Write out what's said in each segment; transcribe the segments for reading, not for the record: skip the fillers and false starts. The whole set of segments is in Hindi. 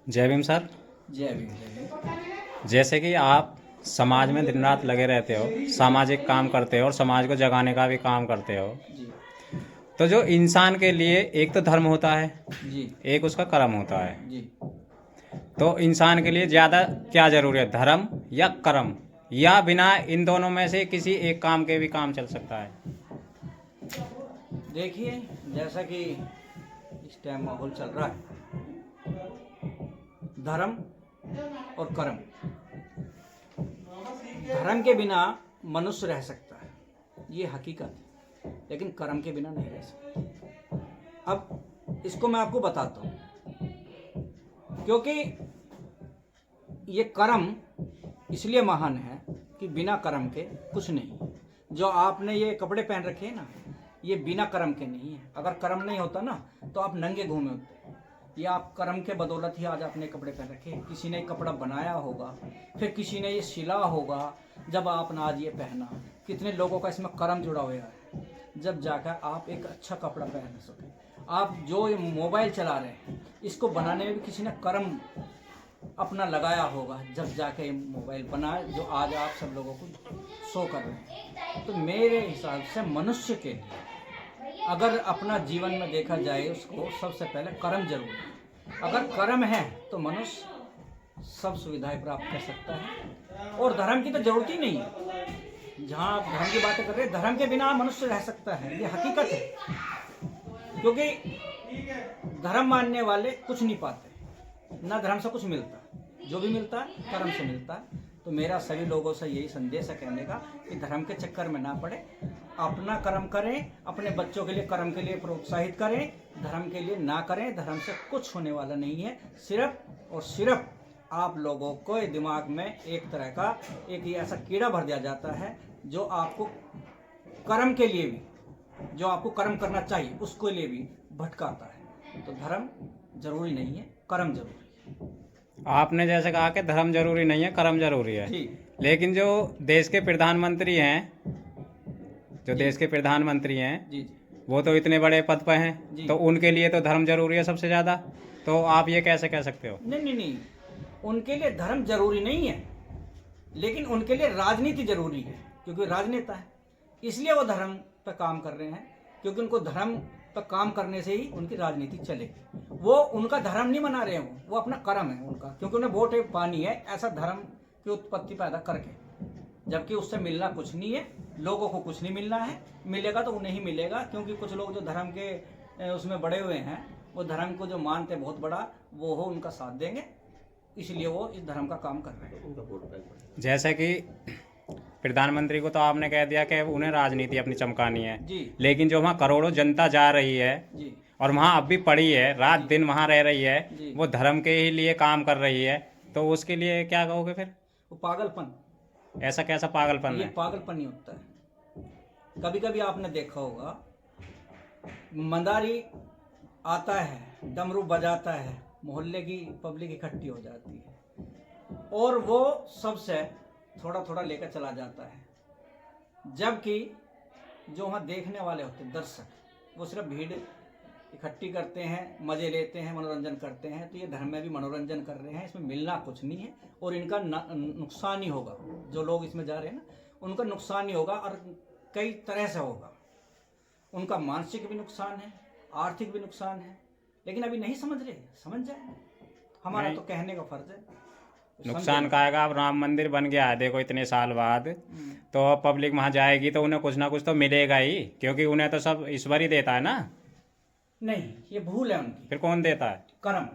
जय भीम सर। जय भीम जय भीम। जैसे कि आप समाज में दिन रात लगे रहते हो, सामाजिक काम करते हो और समाज को जगाने का भी काम करते हो, जी तो जो इंसान के लिए एक तो धर्म होता है, जी एक उसका कर्म होता है। जी। तो इंसान के लिए ज़्यादा क्या ज़रूरी है, धर्म या कर्म, या बिना इन दोनों में से किसी एक काम के भी काम चल सकता है? देखिए, जैसा कि इस टाइम माहौल चल रहा है, धर्म और कर्म। धर्म के बिना मनुष्य रह सकता है, ये हकीकत है, लेकिन कर्म के बिना नहीं रह सकता। अब इसको मैं आपको बताता हूँ, क्योंकि ये कर्म इसलिए महान है कि बिना कर्म के कुछ नहीं। जो आपने ये कपड़े पहन रखे हैं ना, ये बिना कर्म के नहीं है। अगर कर्म नहीं होता ना तो आप नंगे घूमे होते। ये आप कर्म के बदौलत ही आज आपने कपड़े पहन रखे। किसी ने कपड़ा बनाया होगा, फिर किसी ने ये सिला होगा, जब आपने आज ये पहना। कितने लोगों का इसमें कर्म जुड़ा हुआ है, जब जाकर आप एक अच्छा कपड़ा पहन सके। आप जो ये मोबाइल चला रहे हैं, इसको बनाने में भी किसी ने कर्म अपना लगाया होगा, जब जाके मोबाइल बना जो आज आप सब लोगों को शो कर रहे हैं। तो मेरे हिसाब से मनुष्य के लिए अगर अपना जीवन में देखा जाए, उसको सबसे पहले कर्म जरूरी है। अगर कर्म है तो मनुष्य सब सुविधाएं प्राप्त कर सकता है, और धर्म की तो जरूरत ही नहीं है। जहाँ आप धर्म की बातें कर रहे हैं, धर्म के बिना मनुष्य रह सकता है, ये हकीकत है। क्योंकि धर्म मानने वाले कुछ नहीं पाते, ना धर्म से कुछ मिलता। जो भी मिलता है कर्म से मिलता है। तो मेरा सभी लोगों से यही संदेश है कहने का कि धर्म के चक्कर में ना पड़े, अपना कर्म करें, अपने बच्चों के लिए कर्म के लिए प्रोत्साहित करें, धर्म के लिए ना करें। धर्म से कुछ होने वाला नहीं है। सिर्फ और सिर्फ आप लोगों को दिमाग में एक तरह का एक ऐसा कीड़ा भर दिया जाता है, जो आपको कर्म के लिए भी, जो आपको कर्म करना चाहिए उसके लिए भी भटकाता है। तो धर्म जरूरी नहीं है, कर्म जरूरी है। आपने जैसे कहा कि धर्म जरूरी नहीं है, कर्म जरूरी है, जी लेकिन जो देश के प्रधानमंत्री हैं, जो जी देश के प्रधानमंत्री हैं, जी जी वो तो इतने बड़े पद पर हैं, जी। तो उनके लिए तो धर्म जरूरी है सबसे ज़्यादा। तो आप ये कैसे कह सकते हो? नहीं नहीं नहीं, उनके लिए धर्म जरूरी नहीं है, लेकिन उनके लिए राजनीति जरूरी है। क्योंकि राजनेता है, इसलिए वो धर्म पर काम कर रहे हैं। क्योंकि उनको धर्म पर काम करने से ही उनकी राजनीति चलेगी। वो उनका धर्म नहीं मना रहे हैं, वो अपना कर्म है उनका। क्योंकि उन्हें वोट पानी है, ऐसा धर्म की उत्पत्ति पैदा करके, जबकि उससे मिलना कुछ नहीं है। लोगों को कुछ नहीं मिलना है, मिलेगा तो उन्हें ही मिलेगा। क्योंकि कुछ लोग जो धर्म के उसमें बड़े हुए हैं, वो धर्म को जो मानते बहुत बड़ा, वो हो उनका साथ देंगे, इसलिए वो इस धर्म का काम कर रहे हैं। जैसे कि प्रधानमंत्री को तो आपने कह दिया कि उन्हें राजनीति अपनी चमकानी है, जी लेकिन जो वहाँ करोड़ों जनता जा रही है जी और वहाँ अब भी पड़ी है, रात जी दिन वहाँ रह रही है, जी। वो धर्म के ही लिए काम कर रही है, तो उसके लिए क्या कहोगे फिर? वो पागलपन, ऐसा कैसा पागलपन ये है? पागलपन ही होता है। कभी कभी आपने देखा होगा, मंदारी आता है, डमरू बजाता है, मोहल्ले की पब्लिक इकट्ठी हो जाती है, और वो सबसे थोड़ा थोड़ा लेकर चला जाता है। जबकि जो वहाँ देखने वाले होते हैं दर्शक, वो सिर्फ भीड़ इकट्ठी करते हैं, मजे लेते हैं, मनोरंजन करते हैं। तो ये धर्म में भी मनोरंजन कर रहे हैं, इसमें मिलना कुछ नहीं है, और इनका नुकसान ही होगा। जो लोग इसमें जा रहे हैं ना, उनका नुकसान ही होगा, और कई तरह से होगा। उनका मानसिक भी नुकसान है, आर्थिक भी नुकसान है। लेकिन अभी नहीं समझ रहे, समझ जाए। हमारा नहीं, तो कहने का फर्ज है। नुकसान का आएगा। अब राम मंदिर बन गया है, देखो इतने साल बाद, तो अब पब्लिक वहाँ जाएगी तो उन्हें कुछ ना कुछ तो मिलेगा ही, क्योंकि उन्हें तो सब ईश्वर ही देता है ना। नहीं, ये भूल है उनकी। फिर कौन देता है? कर्म,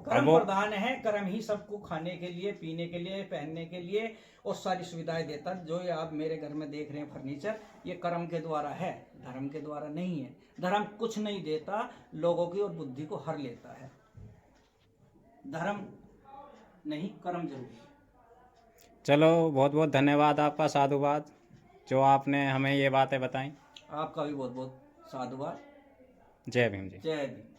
और कर्म वो प्रधान है। कर्म ही सबको खाने के लिए, पीने के लिए, पहनने के लिए और सारी सुविधाएं देता है। जो ये आप मेरे घर में देख रहे हैं फर्नीचर, ये कर्म के द्वारा है, धर्म के द्वारा नहीं है। धर्म कुछ नहीं देता, लोगों की और बुद्धि को हर लेता है। धर्म नहीं, कर्म जरूरी है। चलो, बहुत बहुत धन्यवाद आपका, साधुवाद, जो आपने हमें ये बातें बताई। आपका भी बहुत बहुत साधुवाद। जय भीम जी। जय भीम।